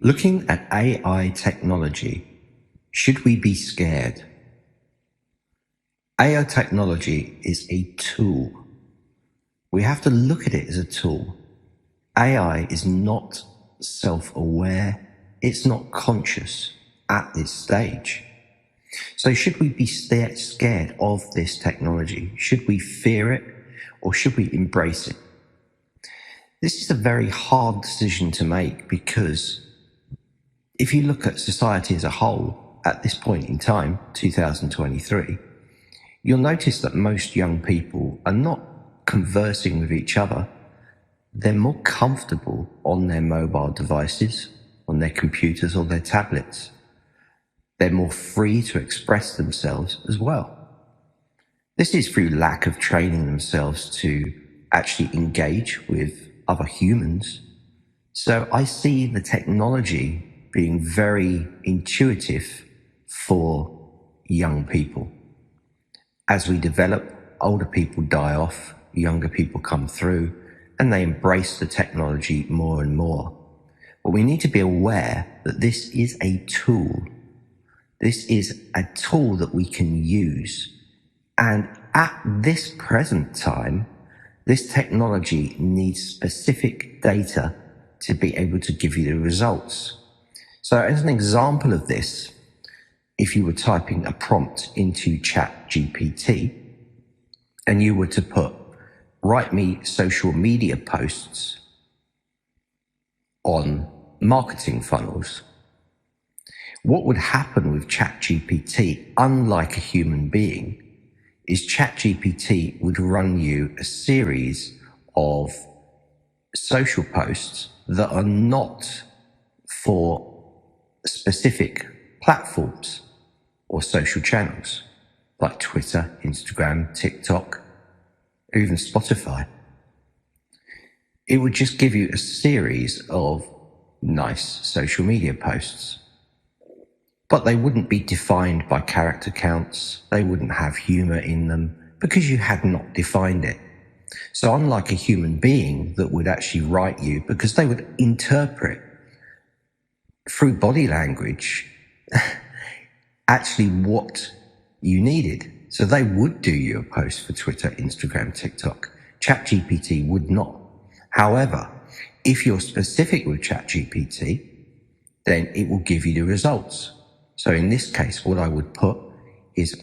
Looking at AI technology, should we be scared? AI technology is a tool. We have to look at it as a tool. AI is not self-aware. It's not conscious at this stage. So should we be scared of this technology? Should we fear it or should we embrace it? This is a very hard decision to make because if you look at society as a whole at this point in time, 2023, you'll notice that most young people are not conversing with each other. They're more comfortable on their mobile devices, on their computers or their tablets. They're more free to express themselves as well. This is through lack of training themselves to actually engage with other humans. So I see the technology being very intuitive for young people. As we develop, older people die off, younger people come through, and they embrace the technology more and more. But we need to be aware that this is a tool. This is a tool that we can use. And at this present time, this technology needs specific data to be able to give you the results. So as an example of this, if you were typing a prompt into ChatGPT and you were to put, write me social media posts on marketing funnels, what would happen with ChatGPT, unlike a human being, is ChatGPT would run you a series of social posts that are not for specific platforms or social channels like Twitter, Instagram, TikTok, or even Spotify. It would just give you a series of nice social media posts. But they wouldn't be defined by character counts. They wouldn't have humor in them because you had not defined it. So unlike a human being that would actually write you, because they would interpret through body language actually what you needed. So they would do you a post for Twitter, Instagram, TikTok. ChatGPT would not. However, if you're specific with ChatGPT, then it will give you the results. So in this case, what I would put is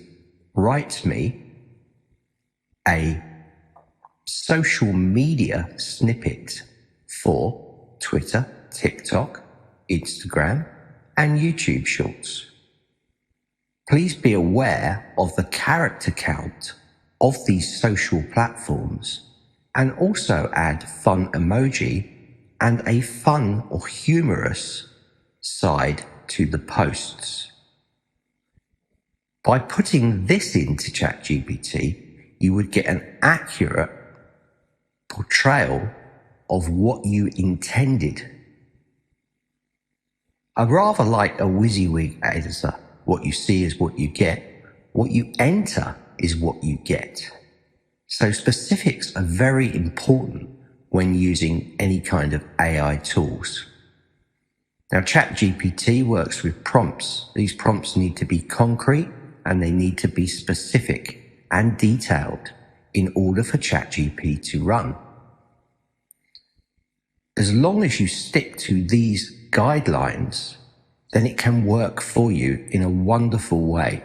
write me a social media snippet for Twitter, TikTok, Instagram, and YouTube Shorts. Please be aware of the character count of these social platforms and also add fun emoji and a fun or humorous side to the posts. By putting this into ChatGPT, you would get an accurate portrayal of what you intended. I rather like a WYSIWYG editor. What you see is what you get. What you enter is what you get. So specifics are very important when using any kind of AI tools. Now, ChatGPT works with prompts. These prompts need to be concrete and they need to be specific and detailed in order for ChatGPT to run. As long as you stick to these guidelines, then it can work for you in a wonderful way.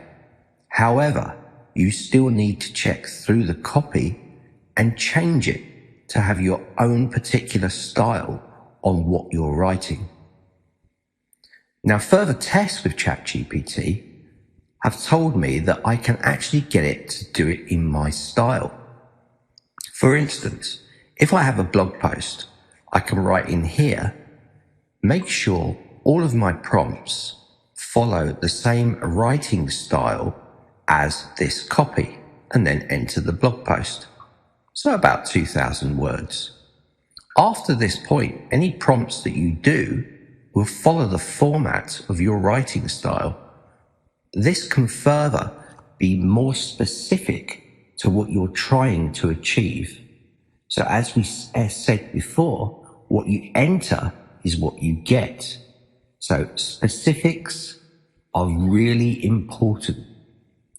However, you still need to check through the copy and change it to have your own particular style on what you're writing. Now, further tests with ChatGPT have told me that I can actually get it to do it in my style. For instance, if I have a blog post, I can write in here, make sure all of my prompts follow the same writing style as this copy, and then enter the blog post. So about 2,000 words. After this point, any prompts that you do will follow the format of your writing style. This can further be more specific to what you're trying to achieve. So as we said before, what you enter is what you get. So specifics are really important.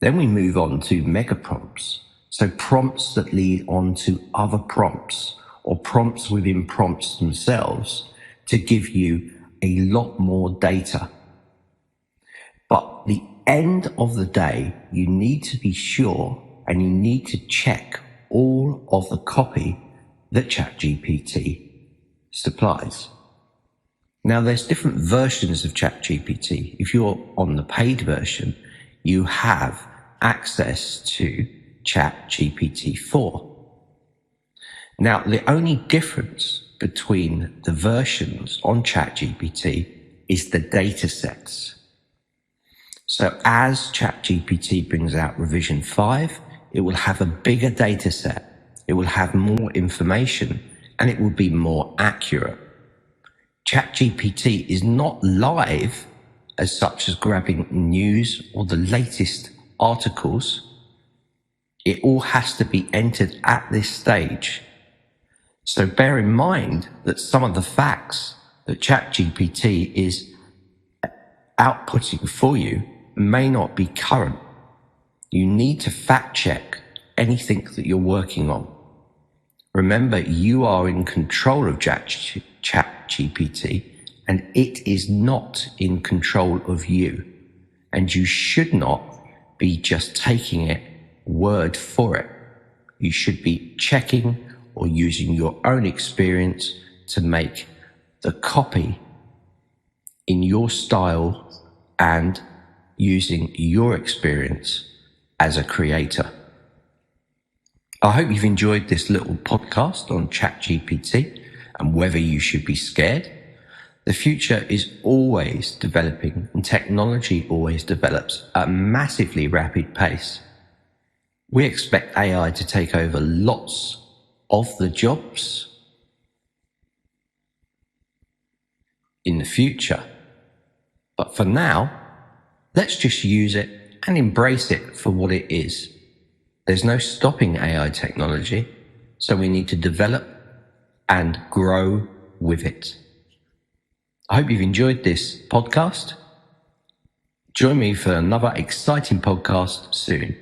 Then we move on to mega prompts. So prompts that lead on to other prompts or prompts within prompts themselves to give you a lot more data. But at the end of the day, you need to be sure and you need to check all of the copy that ChatGPT supplies. Now, there's different versions of ChatGPT. If you're on the paid version, you have access to ChatGPT 4. Now, the only difference between the versions on ChatGPT is the data sets. So as ChatGPT brings out revision 5, it will have a bigger data set. It will have more information and it will be more accurate. ChatGPT is not live as such as grabbing news or the latest articles. It all has to be entered at this stage. So bear in mind that some of the facts that ChatGPT is outputting for you may not be current. You need to fact check anything that you're working on. Remember, you are in control of ChatGPT and it is not in control of you. And you should not be just taking it word for it. You should be checking or using your own experience to make the copy in your style and using your experience as a creator. I hope you've enjoyed this little podcast on ChatGPT and whether you should be scared. The future is always developing and technology always develops at a massively rapid pace. We expect AI to take over lots of the jobs in the future. But for now, let's just use it and embrace it for what it is. There's no stopping AI technology, so we need to develop and grow with it. I hope you've enjoyed this podcast. Join me for another exciting podcast soon.